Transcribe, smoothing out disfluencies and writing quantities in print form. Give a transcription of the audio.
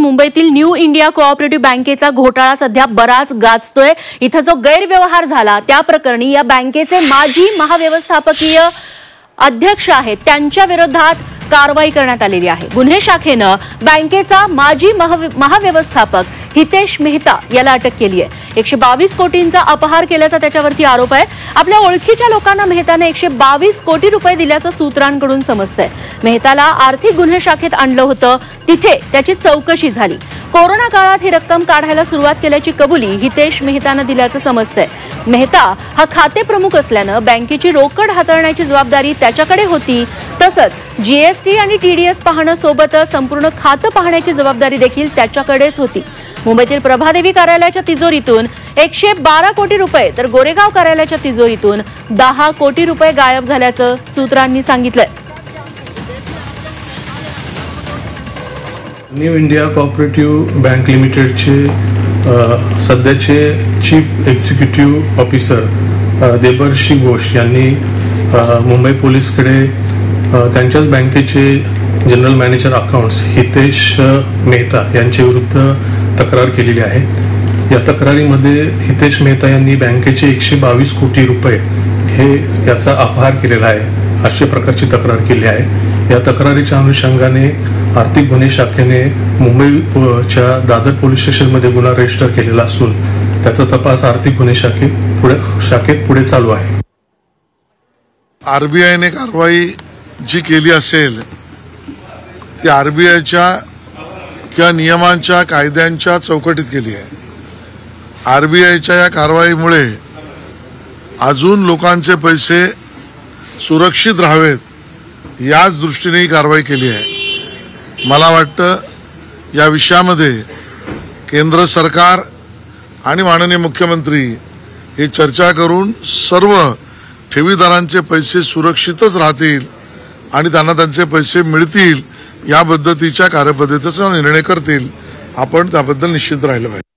मुंबईतील new India cooperative बँकेचा घोटाळा सध्या बराच गाजतोय। इथं जो गैरव्यवहार झाला त्या प्रकरणी या बँकेचे माजी महाव्यवस्थापकीय अध्यक्ष आहेत त्यांच्या विरोधात कारवाई करण्यात आलेली आहे। गुन्हे शाखेने बँकेचा माजी महाव्यवस्थापक हितेश मेहता याला अटक केली आहे। 122 कोटींचा अपहार केल्याचा त्याच्यावरती आरोप आहे। आपल्या ओळखीच्या लोकांना मेहताने 122 कोटी रुपये दिल्याचं सूत्रांकडून समजतंय। मेहताला आर्थिक गुन्हे शाखेत आणलं होतं, तिथे त्याची चौकशी झाली। कोरोना काळात ही रक्कम काढायला सुरुवात केल्याची कबुली हितेश मेहताने दिल्याचं समजतंय। मेहता हा खाते प्रमुख असल्यानं बँकेची रोकड हाताळण्याची जबाबदारी त्याच्याकडे होती। तसंच जीएसटी आणि टीडीएस पाहणं सोबतच संपूर्ण खातं पाहण्याची जबाबदारी देखील त्याच्याकडेच होती। मुंबईतील प्रभादेवी कार्यालयाच्या तिजोरीतून 112 कोटी रुपये तर गोरेगाव कार्यालयाच्या तिजोरीतून 10 कोटी रुपये गायब झाल्याचं सूत्रांनी सांगितलंय। न्यू इंडिया कोऑपरेटिव्ह बँक लिमिटेडचे सध्याचे चीफ एक्झिक्युटिव्ह ऑफिसर देबर्षी घोष यांनी मुंबई पोलीसकडे त्यांच्याच बँकेचे general manager accounts Hitesh Mehta यांच्या विरुद्ध तक्रार केलेली आहे। या तक्रारीमध्ये हितेश मेहता यांनी बँकेचे 122 कोटी रुपये हे याचा अपहार केलेला आहे अशा प्रकारची तक्रार केली आहे। या तक्रारीच्या अनुषंगाने आर्थिक गुन्हे शाखेने मुंबईच्या दादर पोलीस स्टेशनमध्ये गुन्हा रजिस्टर केलेला असून त्याचा तपास आर्थिक गुन्हे शाखेत पुढे चालू आहे। आरबीआयने कारवाई जी केली असेल ती आरबीआयच्या किंवा नियमांच्या कायद्यांच्या चौकटीत केली आहे। आरबीआयच्या या कारवाईमुळे अजून लोकांचे पैसे सुरक्षित राहावेत याच दृष्टीने ही कारवाई केली आहे। मला वाटतं या विषयामध्ये केंद्र सरकार आणि माननीय मुख्यमंत्री हे चर्चा करून सर्व ठेवीदारांचे पैसे सुरक्षितच राहतील आणि त्यांना त्यांचे पैसे मिळतील या पद्धतीच्या कार्यपद्धतीचा निर्णय करतील। आपण त्याबद्दल निश्चित राहिलं पाहिजे।